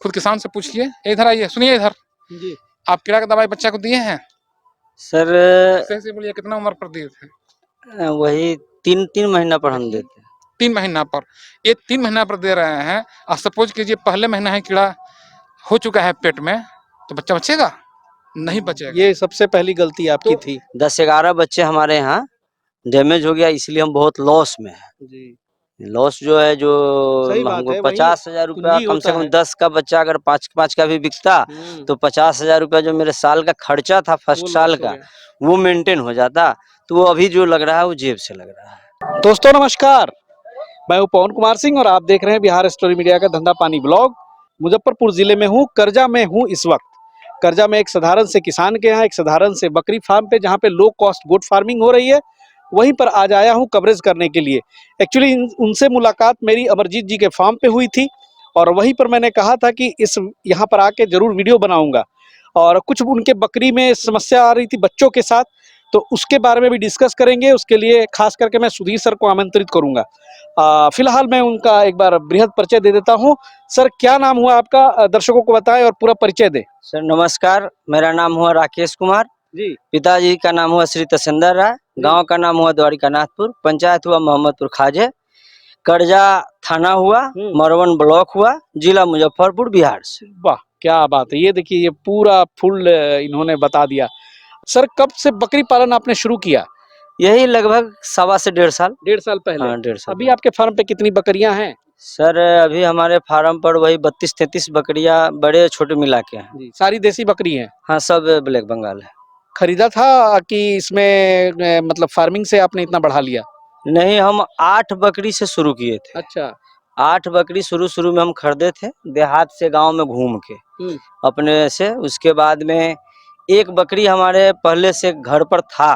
खुद किसान से पूछिए। इधर आइए, सुनिए इधर। जी आप कीड़ा का दवाई बच्चा को दिए हैं? सर, सही से बोलिए, कितना उम्र पर दिए थे? वही तीन तीन महीना पर हम देते हैं। 3 महीना पर। ये 3 महीना पर दे रहे हैं, और सपोज कीजिए पहले महीना है कीड़ा हो चुका है पेट में, तो बच्चा बचेगा? नहीं बचेगा। ये सबसे पहली गलती आपकी थी। 10-11 बच्चे हमारे यहाँ डैमेज हो गया, इसलिए हम बहुत लॉस में है। जी लॉस जो है, जो सही बात हमको है, वही 50,000 रुपया पूंजी कम से होता कम है। 10 का बच्चा अगर 5 का भी बिकता तो 50,000 रुपया जो मेरे साल का खर्चा था वो फर्स्ट लॉस साल हो का, गया। वो मेंटेन हो जाता। तो वो अभी जो लग रहा है वो जेब से लग रहा है। दोस्तों नमस्कार, मैं हूं पवन कुमार सिंह और आप देख रहे हैं बिहार स्टोरी मीडिया का धंधा पानी ब्लॉग। मुजफ्फरपुर जिले में हूं, करजा में हूं इस वक्त। करजा में एक साधारण से किसान के यहाँ एक साधारण से बकरी फार्म पे, जहां पे लो कॉस्ट गोट फार्मिंग हो रही है, वहीं पर आज आया हूं कवरेज करने के लिए। एक्चुअली उनसे मुलाकात मेरी अमरजीत जी के फार्म पे हुई थी और वहीं पर मैंने कहा था कि इस यहाँ पर आके जरूर वीडियो बनाऊंगा। और कुछ उनके बकरी में समस्या आ रही थी बच्चों के साथ, तो उसके बारे में भी डिस्कस करेंगे। उसके लिए खास करके मैं सुधीर सर को आमंत्रित करूंगा। फिलहाल मैं उनका एक बार बृहद परिचय दे देता हूं। सर, क्या नाम हुआ आपका, दर्शकों को बताएं और पूरा परिचय दें। सर नमस्कार, मेरा नाम हुआ राकेश कुमार, जी पिताजी का नाम हुआ श्री तसेंदर राय, गांव का नाम हुआ द्वारिकानाथपुर, पंचायत हुआ मोहम्मदपुर खाजे, करजा थाना हुआ, मरवन ब्लॉक हुआ, जिला मुजफ्फरपुर, बिहार से। वाह, क्या बात है। ये देखिए, ये पूरा फुल इन्होंने बता दिया। सर, कब से बकरी पालन आपने शुरू किया? यही लगभग 1.25 से 1.5 साल। 1.5 साल पहले। हाँ, 1.5 साल। अभी आपके फार्म पे कितनी बकरियां हैं? सर अभी हमारे फार्म पर वही 32-33 बकरियां बड़े छोटे मिला के हैं। जी, सारी देसी बकरी हैं? हाँ, सब ब्लैक बंगाल है। खरीदा था कि इसमें मतलब फार्मिंग से आपने इतना बढ़ा लिया? नहीं, हम 8 बकरी से शुरू किए थे। अच्छा। 8 बकरी शुरू में हम खरीदे थे देहात से, गांव में घूम के अपने से। उसके बाद में एक बकरी हमारे पहले से घर पर था,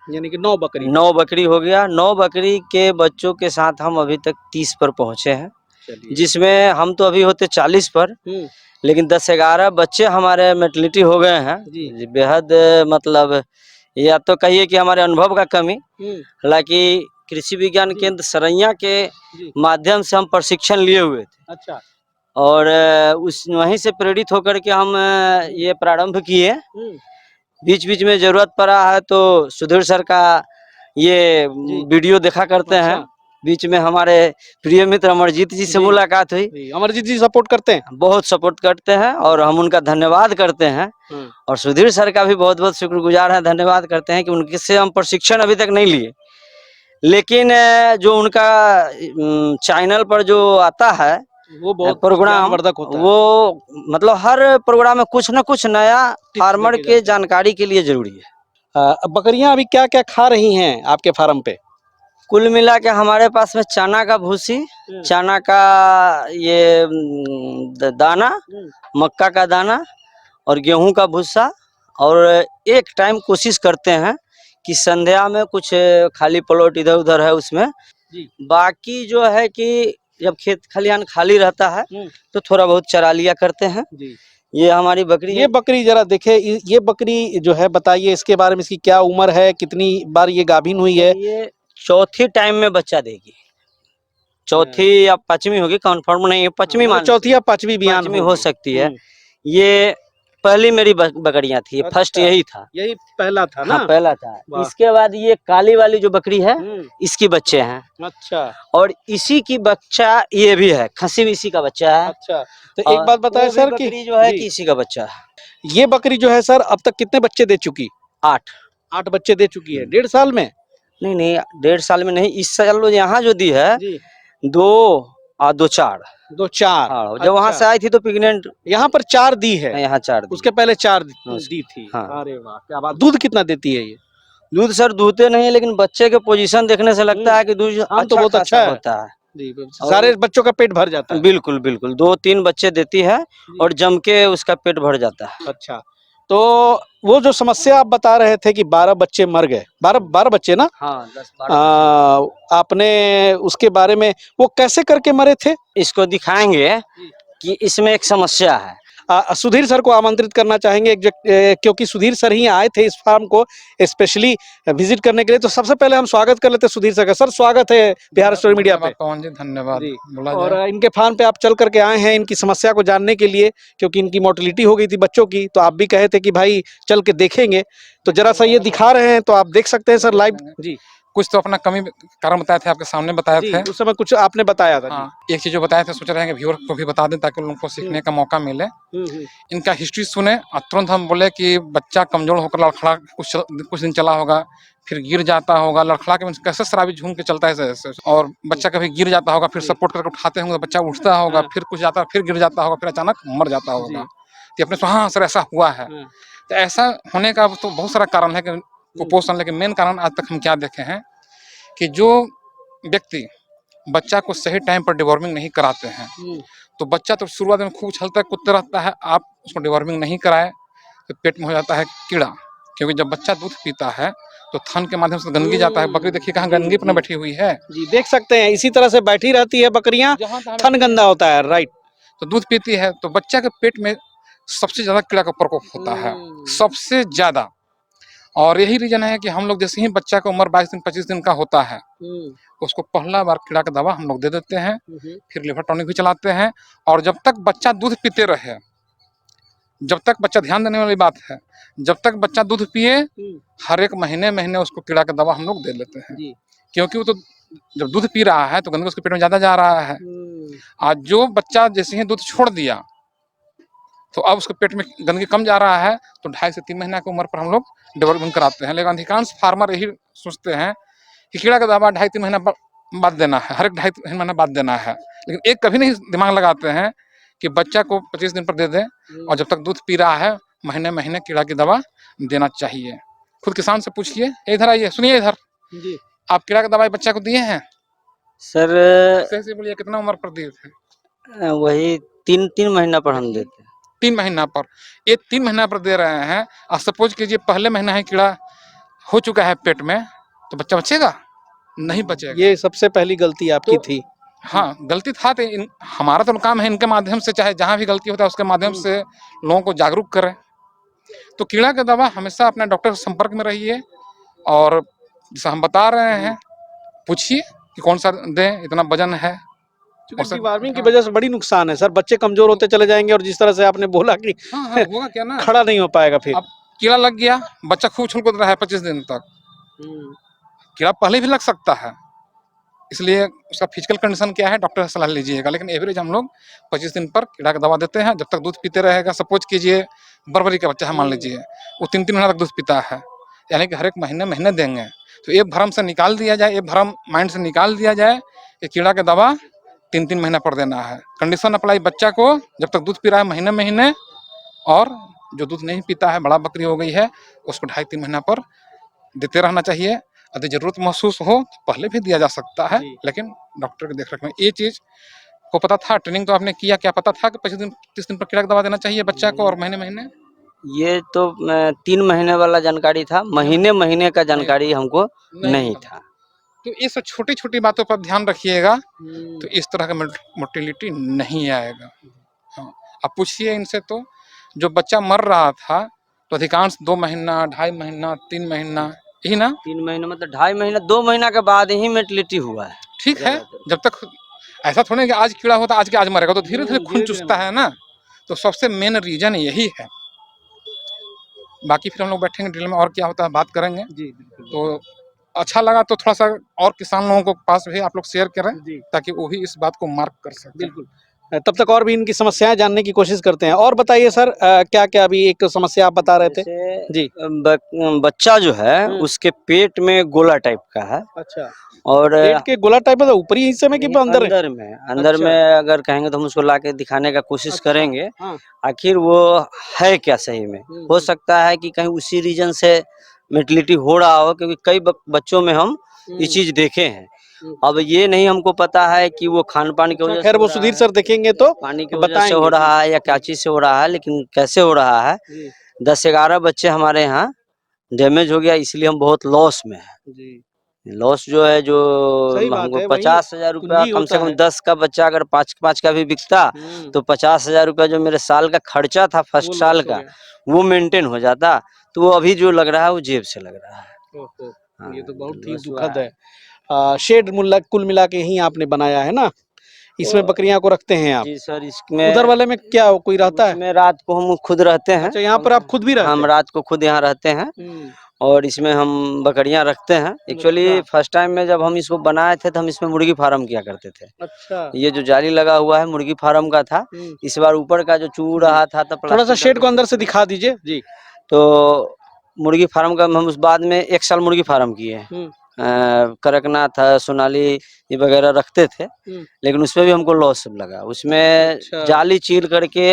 यानी कि 9 बकरी। 9 बकरी हो गया। 9 बकरी के बच्चों के साथ हम अभी तक 30 पर पहुंचे हैं, जिसमें हम तो अभी होते 40 पर, लेकिन 10-11 बच्चे हमारे मेटर्निटी हो गए हैं। बेहद मतलब, या तो कहिए कि हमारे अनुभव का कमी। हालांकि कृषि विज्ञान केंद्र सरैया के माध्यम से हम प्रशिक्षण लिए हुए थे। अच्छा। और उस वहीं से प्रेरित होकर के हम ये प्रारंभ किए। बीच बीच में जरूरत पड़ा है तो सुधीर सर का ये वीडियो देखा करते हैं। बीच में हमारे प्रिय मित्र अमरजीत जी से मुलाकात हुई। अमरजीत जी सपोर्ट करते हैं? बहुत सपोर्ट करते हैं और हम उनका धन्यवाद करते हैं। और सुधीर सर का भी बहुत बहुत शुक्रगुजार है, धन्यवाद करते हैं कि उनके से हम प्रशिक्षण अभी तक नहीं लिए, लेकिन जो उनका चैनल पर जो आता है वो बहुत प्रोग्राम, वो मतलब हर प्रोग्राम में कुछ न कुछ नया फार्मर के जानकारी के लिए जरूरी है। बकरियां अभी क्या क्या खा रही हैं आपके फार्म पे? कुल मिला के हमारे पास में चना का भूसी, चना का ये दाना, मक्का का दाना और गेहूं का भूसा, और एक टाइम कोशिश करते हैं कि संध्या में कुछ खाली प्लॉट इधर उधर है उसमें। बाकी जो है कि जब खेत खलिहान खाली रहता है तो थोड़ा बहुत चरा लिया करते हैं। ये हमारी बकरी। ये बकरी जरा देखे, ये बकरी जो है बताइए इसके बारे में, इसकी क्या उम्र है, कितनी बार ये गाभिन हुई है? ये चौथी टाइम में बच्चा देगी, चौथी या 5वीं होगी, कंफर्म नहीं है, 5वीं मान, चौथी या 5वीं बियान हो सकती है। ये पहली मेरी बकरियां थी। अच्छा, फर्स्ट यही था, यही पहला था ना? हाँ, पहला था। इसके बाद ये काली वाली जो बकरी है, इसकी बच्चे हैं। अच्छा। और इसी की बच्चा ये भी है, खसी भी इसी का बच्चा है। अच्छा, तो एक बात बताएं सर कि बकरी जो है कि इसी का बच्चा है। ये बकरी जो है सर अब तक कितने बच्चे दे चुकी? 8 बच्चे दे चुकी है 1.5 साल में? नहीं, 1.5 साल में नहीं, इस साल यहाँ जो दी है 2 और 2-4। हाँ, जब वहाँ से आई थी तो प्रेग्नेंट। यहाँ पर 4 दी है? यहाँ 4 दी। उसके पहले 4 दी थी। हाँ। अरे वाह, क्या बात। दूध कितना देती है ये? दूध सर दूधते नहीं, लेकिन बच्चे के पोजीशन देखने से लगता है कि दूध तो बहुत अच्छा होता है। सारे बच्चों का पेट भर जाता है? बिल्कुल बिल्कुल, 2-3 बच्चे देती है और जम के उसका पेट भर जाता है। अच्छा, तो वो जो समस्या आप बता रहे थे कि 12 बच्चे मर गए, 12 बच्चे ना? हाँ, 10-12। आपने उसके बारे में, वो कैसे करके मरे थे? इसको दिखाएंगे कि इसमें एक समस्या है। सुधीर सर को आमंत्रित करना चाहेंगे क्योंकि सुधीर सर ही आए थे इस फार्म को स्पेशली विजिट करने के लिए। तो सबसे पहले हम स्वागत कर लेते हैं सुधीर सर का। सर स्वागत है बिहार स्टोरी मीडिया पे। पवन जी धन्यवाद। जी। बोला और जाए। इनके फार्म पे आप चल करके आए हैं इनकी समस्या को जानने के लिए, क्योंकि इनकी मोर्टेलिटी हो गई थी बच्चों की, तो आप भी कहे थे कि भाई चल के देखेंगे, तो जरा सा ये दिखा रहे हैं तो आप देख सकते हैं सर लाइव। जी कुछ तो अपना कमी कारण बताए थे, आपके सामने बताए जी, थे। उस समय कुछ आपने बताया था। हाँ, एक चीज जो बताए थे, सोच रहे हैं कि व्यूअर को भी बता दें ताकि उनको सीखने का मौका मिले। जी। इनका हिस्ट्री सुने और तुरंत हम बोले कि बच्चा कमजोर होकर लड़खड़ा कुछ दिन चला होगा, फिर गिर जाता होगा, लड़खड़ा के कैसे शराबी झूम के चलता है ऐसे, और बच्चा कभी गिर जाता होगा, फिर सपोर्ट करके उठाते होंगे, बच्चा उठता होगा, फिर कुछ जाता, फिर गिर जाता होगा, फिर अचानक मर जाता होगा। तो अपने हाँ सर ऐसा हुआ है। तो ऐसा होने का तो बहुत सारा कारण है कि कुपोषण, लेकिन मेन कारण आज तक हम क्या देखे हैं कि जो व्यक्ति बच्चा को सही टाइम पर डिवॉर्मिंग नहीं कराते हैं, तो बच्चा तो शुरुआत में खूब उछलता है, कूदता रहता है, आप उसको डिवॉर्मिंग नहीं कराए तो पेट में हो जाता है कीड़ा। क्योंकि जब बच्चा दूध पीता है तो थन के माध्यम से गंदगी जाता है। बकरी देखिए कहाँ गंदगी पर बैठी हुई है। जी देख सकते हैं, इसी तरह से बैठी रहती है बकरियां, थन गंदा होता है। राइट। तो दूध पीती है तो बच्चा के पेट में सबसे ज्यादा कीड़ा का प्रकोप होता है, सबसे ज्यादा। और यही रीजन है कि हम लोग जैसे ही बच्चा का उम्र 22 दिन 25 दिन का होता है, उसको पहला बार कीड़ा का दवा हम लोग दे देते हैं, फिर लिवर टॉनिक भी चलाते हैं। और जब तक बच्चा दूध पीते रहे, जब तक बच्चा, ध्यान देने वाली बात है, जब तक बच्चा दूध पिए, हर एक महीने महीने उसको कीड़ा का दवा हम लोग दे लेते हैं। क्योंकि वो तो जब दूध पी रहा है तो गंदगी उसके पेट में ज्यादा जा रहा है। आज जो बच्चा जैसे ही दूध छोड़ दिया तो अब उसके पेट में गंदगी कम जा रहा है, तो 2.5 से 3 महीने की उम्र पर हम लोग डेवलपमेंट कराते हैं। लेकिन अधिकांश फार्मर यही सोचते हैं कि कीड़ा का दवा 2.5-3 महीना बाद देना है, हर एक 2.5 महीना बाद देना है। लेकिन एक कभी नहीं दिमाग लगाते हैं कि बच्चा को 25 दिन पर दे दें, और जब तक दूध पी रहा है महीने महीने कीड़ा की दवा देना चाहिए। खुद किसान से पूछिए। इधर आइए, सुनिए इधर। आप कीड़ा का दवाई बच्चा को दिए हैं? सर सही से बोलिए, कितना उम्र पर दिए थे? वही 3 महीना पर हम देते हैं। 3 महीना पर। ये 3 महीना पर दे रहे हैं, और सपोज कीजिए पहले महीना है कीड़ा हो चुका है पेट में, तो बच्चा बचेगा? नहीं बचेगा। ये सबसे पहली गलती आपकी थी। हाँ, गलती था। तो हमारा तो काम है इनके माध्यम से, चाहे जहाँ भी गलती होता है उसके माध्यम से लोगों को जागरूक करें। तो कीड़ा का दवा हमेशा अपने डॉक्टर के संपर्क में रहिए, और जैसा हम बता रहे हैं पूछिए कि कौन सा दें, इतना वजन है। डिवॉर्मिंग की वजह से बड़ी नुकसान है सर, बच्चे कमजोर होते चले जाएंगे, और जिस तरह से आपने बोला कि हाँ, होगा क्या ना, खड़ा नहीं हो पाएगा। फिर अब कीड़ा लग गया, बच्चा खूब उछल कूद रहा है 25 दिन तक, कीड़ा पहले भी लग सकता है। इसलिए उसका फिजिकल कंडीशन क्या है, डॉक्टर से सलाह लीजिएगा। लेकिन एवरेज हम लोग 25 दिन पर कीड़ा का दवा देते हैं, जब तक दूध पीते रहेगा। सपोज कीजिए बरबरी का बच्चा है, मान लीजिए वो 3-3 महीना तक दूध पीता है, यानी कि हर एक महीने महीने देंगे। तो ये भ्रम से निकाल दिया जाए, ये भ्रम माइंड से निकाल दिया जाए कि कीड़ा का दवा 3-3 महीना पर देना है। कंडीशन अप्लाई बच्चा को जब तक दूध पी रहा है महीने महीने, और जो दूध नहीं पीता है, बड़ा बकरी हो गई है, उसको 2.5-3 महीना पर देते रहना चाहिए। यदि जरूरत महसूस हो तो पहले भी दिया जा सकता है, लेकिन डॉक्टर की देखरेख में। ये चीज को पता था, ट्रेनिंग तो आपने किया, क्या पता था कि 25 दिन 30 दिन पर कीड़ा का दवा देना चाहिए बच्चा को, और महीने महीने? ये तो 3 महीने वाला जानकारी था, महीने महीने का जानकारी हमको नहीं था। तो ये सब छोटी छोटी बातों पर ध्यान रखिएगा, तो इस तरह का मोर्टेलिटी नहीं आएगा। हाँ, आप पूछिए इनसे, तो जो बच्चा मर रहा था तो अधिकांश 2 महीना 2.5 महीना 3 महीना, यही ना? 3 महीने मतलब 2.5 महीना 2 महीना के बाद ही मोर्टेलिटी हुआ है। ठीक है, जब तक ऐसा थोड़ा कि आज कीड़ा होता आज के आज मरेगा, तो धीरे धीरे खून चुसता है ना। तो सबसे मेन रीजन यही है। बाकी फिर हम लोग बैठेंगे डिटेल में, और क्या होता है बात करेंगे। तो अच्छा लगा तो थोड़ा सा और किसान लोगों को पास भी आप लोग शेयर करें, ताकि वो भी इस बात को मार्क कर सकें। बिल्कुल, तब तक और भी इनकी समस्याएं जानने की कोशिश करते हैं। और बताइए सर, क्या क्या अभी एक समस्या आप बता रहे थे? जी। बच्चा जो है उसके पेट में गोला टाइप का है। अच्छा। और पेट के गोला टाइप है, ऊपरी हिस्से में कि अंदर अंदर में अगर कहेंगे तो हम उसको लाके दिखाने का कोशिश करेंगे। आखिर वो है क्या सही में। हो सकता है कि कहीं उसी रीजन से मोर्टेलिटी हो रहा हो, क्योंकि कई बच्चों में हम ये चीज देखे हैं। अब ये नहीं हमको पता है कि वो खान पान की वजह से, खैर वो सुधीर सर देखेंगे तो पानी की वजह से हो रहा है या क्या चीज से हो रहा है, लेकिन कैसे हो रहा है। 10-11 बच्चे हमारे यहाँ डैमेज हो गया, इसलिए हम बहुत लॉस में हैं। लॉस जो है जो सही बात हमको है, वही 50,000 रुपया पूंजी कम से होता कम है। 10 का बच्चा अगर 5 का भी बिकता तो 50,000 रुपया जो मेरे साल का खर्चा था वो फर्स्ट साल लॉस हो का गया। वो मेंटेन हो जाता। तो वो अभी जो लग रहा है वो जेब से लग रहा है। ओहो, हाँ, ये तो बहुत ही लॉस हुआ दुखद है। शेड मुल्ला कुल मिला के ही आपने बनाया है ना? इसमें बकरियां को रखते हैं आप? जी सर, उधर इसमें वाले में क्या कोई रहता है? उसमें रात को हम खुद रहते हैं। अच्छा, यहाँ पर आप खुद भी रहते हम हैं? रात को खुद यहाँ रहते हैं और इसमें हम बकरियां रखते हैं। एक्चुअली अच्छा। फर्स्ट टाइम में जब हम इसको बनाए थे तो हम इसमें मुर्गी फार्म किया करते थे। अच्छा। ये जो जाली लगा हुआ है मुर्गी फार्म का था। इस बार ऊपर का जो चू जी। रहा था तो थोड़ा सा प्लास्टिक शेड डाल को के अंदर से दिखा दीजिए जी। तो मुर्गी फार्म का हम उस बाद में 1 साल मुर्गी फार्म किए। कड़कनाथ है, सोनाली ये वगैरह रखते थे, लेकिन उसमें भी हमको लॉस लगा। उसमें अच्छा। जाली चीर करके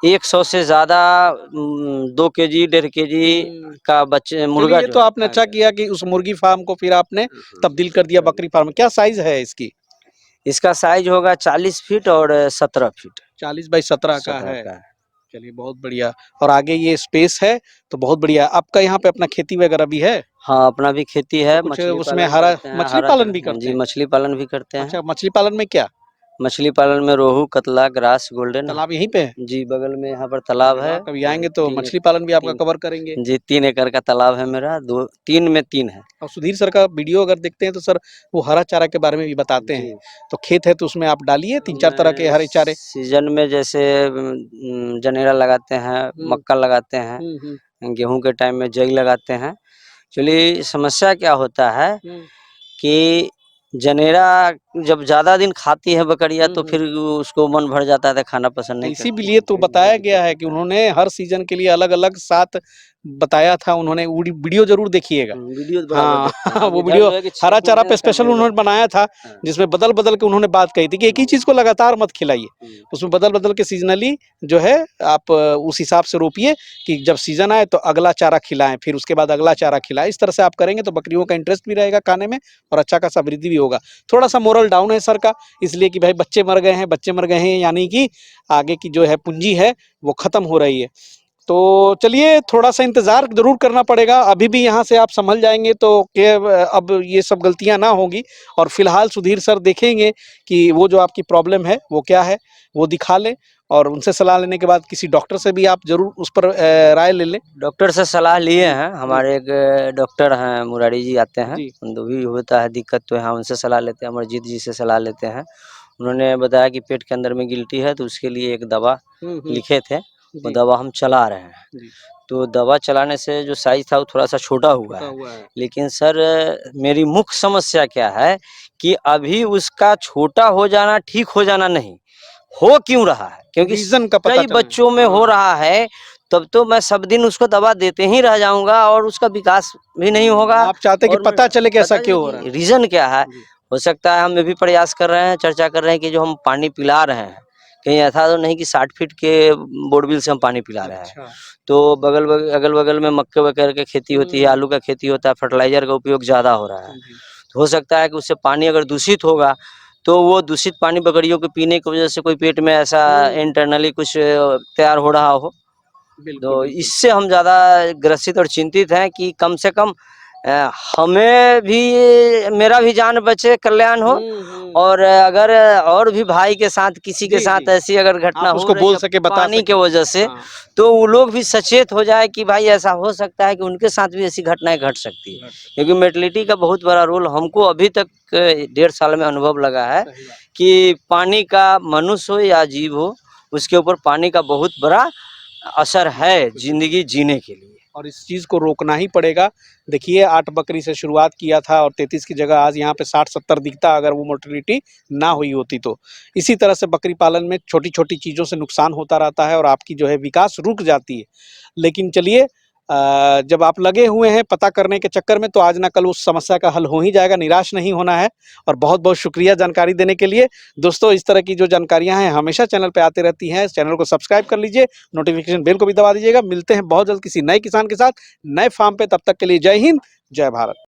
100 से ज्यादा 2 केजी 1.5 केजी का बच्चे मुर्गा चलिए, ये जो तो है आपने खा अच्छा गया। किया कि उस मुर्गी फार्म को फिर आपने तब्दील कर दिया बकरी फार्म में। क्या साइज है इसकी? इसका साइज होगा 40 फीट और 17 फीट 40 बाई 17 का 17 है। का है। चलिए, बहुत बढ़िया। और आगे ये स्पेस है तो बहुत बढ़िया। आपका यहाँ पे अपना खेती वगैरह भी है? हाँ, अपना भी खेती तो है, कुछ मछली उसमें पालन हरा करते हैं, मछली पालन भी करते जी हैं? मछली पालन भी करते हैं। अच्छा, मछली पालन में क्या? मछली पालन में रोहू, कतला, ग्रास, गोल्डन। तालाब यहीं पे है? जी बगल में यहाँ पर तालाब अरे है। वाह, कभी आएंगे तो 3 मछली पालन भी आपका 3 कवर करेंगे। जी 3 एकड़ का तालाब है मेरा। 3 में 3 है। और सुधीर सर का वीडियो अगर देखते हैं तो सर वो हरा चारा के बारे में भी बताते हैं। जी। तो खेत है तो उसमें आप डालिए 3-4 तरह के मैं हरे चारे। सीजन में जैसे जनेरा लगाते हैं, मक्का लगाते हैं, गेहूं के टाइम में जई लगाते हैं। चलिए, समस्या क्या होता है कि जनेरा जब ज्यादा दिन खाती है बकरियां तो फिर उसको मन भर जाता है तो खाना पसंद नहीं करती इसीलिए तो फिर बताया दिक्कत गया है कि होता उन्होंने हर सीजन के लिए अलग-अलग 7 बताया था उन्होंने। वीडियो जरूर देखिएगा। वीडियो बराबर देखते हैं। हाँ, अब वो इधर वीडियो जो है कि हरा छेक चारा मारते पे हैं स्पेशल कंधे उन्होंने लोग। बनाया था, हाँ। जिसमें बदल-बदल के उन्होंने बात कही थी कि एक ही चीज़ को लगातार मत खिलाइए। उसमें बदल-बदल के सीज़नली जो है आप उस हिसाब से रोपिए कि जब सीज़न आए तो अगला चारा खिलाएँ, फिर उसके बाद अगला चारा खिलाएँ। इस तरह से आप करेंगे तो बकरियों का इंटरेस्ट भी रहेगा खाने में और अच्छा खासा वृद्धि भी होगा। थोड़ा-सा मोरल डाउन है सर का, इसलिए कि भाई बच्चे मर गए हैं, यानी कि आगे की जो है पूँजी है वो खत्म हो रही है। तो चलिए, थोड़ा-सा इंतज़ार ज़रूर करना पड़ेगा। अभी भी यहाँ से आप सँभल जाएँगे तो अब ये सब गलतियाँ ना होंगी। और फ़िलहाल सुधीर सर देखेंगे कि वो जो आपकी प्रॉब्लम है वो क्या है, वो दिखा लें और उनसे सलाह लेने के बाद किसी डॉक्टर से भी आप ज़रूर उस पर राय ले लें। डॉक्टर से सलाह लिए जी, हैं। जी, हमारे एक डॉक्टर हैं, मुरारी जी आते हैं। जी। जो भी होता है दिक्कत तो यहाँ उनसे सलाह लेते हैं, अमरजीत जी से सलाह लेते हैं। उन्होंने बताया कि पेट के अंदर में गिल्टी है तो उसके लिए एक दवा लिखे थे, वो जी, दवा हम चला रहे हैं। जी। तो दवा चलाने से जो साइज़ था वो थोड़ा-सा छोटा हुआ छूटा है। हुआ है। लेकिन सर मेरी मुख्य समस्या क्या है कि अभी उसका छोटा हो जाना, ठीक हो जाना नहीं, हो क्यों रहा है? क्योंकि रीज़न का पता कई चलना है। बच्चों में हो हाँ। रहा है, तब तो मैं सब दिन उसको दवा देते ही रह जाऊँगा और उसका विकास भी नहीं होगा। आप चाहते हैं कि और पता चले कि ऐसा पता चले क्यों हो रहा कि है। रीज़न क्या है? जी। हो सकता है हम ये भी प्रयास कर रहे हैं, चर्चा कर रहे हैं कि जो हम पानी पिला रहे हैं, कहीं ऐसा तो नहीं कि 60 फीट के बोरवेल से हम पानी पिला रहे हैं। अच्छा। तो अगल-बगल में मक्के वगैरह की खेती होती है, आलू का खेती होता है, फर्टिलाइज़र का उपयोग ज़्यादा हो रहा है। जी। हो सकता है कि उससे पानी अगर दूषित होगा, तो वो दूषित पानी बकरियों के पीने की वजह से कोई पेट में ऐसा इंटरनली कुछ तैयार हो रहा हो। बिल्कुल, तो बिल्कुल। इससे हम ज़्यादा ग्रसित और चिंतित हैं कि कम से कम हमें भी मेरा भी जान बचे, कल्याण हो। और अगर और भी भाई के साथ किसी के जी, साथ जी। ऐसी अगर घटना आप हो उसको रही बोल है सके, बता पानी के सके। वजह से, हाँ। तो वो लोग भी सचेत हो जाए कि भाई ऐसा हो सकता है कि उनके साथ भी ऐसी घटनाएं घट सकती है। क्योंकि मेर्टिलिटी का बहुत बड़ा रोल हमको अभी तक 1.5 साल में अनुभव लगा है सही बात। कि पानी का मनुष्य हो या जीव हो, उसके ऊपर पानी का बहुत बड़ा असर है जिंदगी जीने के लिए। और इस चीज़ को रोकना ही पड़ेगा। देखिए, 8 बकरी से शुरुआत किया था और 33 की जगह आज यहाँ पे 60-70 दिखता अगर वो मोर्टेलिटी ना हुई होती तो। इसी तरह से बकरी पालन में छोटी-छोटी चीज़ों से नुकसान होता रहता है और आपकी जो है विकास रुक जाती है। लेकिन चलिए, जब आप लगे हुए हैं पता करने के चक्कर में तो आज ना कल उस समस्या का हल हो ही जाएगा, निराश नहीं होना है। और बहुत-बहुत शुक्रिया जानकारी देने के लिए। दोस्तों, इस तरह की जो जानकारियाँ हैं हमेशा चैनल पे आती रहती हैं। चैनल को सब्सक्राइब कर लीजिए, नोटिफ़िकेशन बेल को भी दबा दीजिएगा। मिलते हैं बहुत जल्द किसी नए किसान के साथ, नए फार्म पे। तब तक के लिए जय हिंद, जय भारत।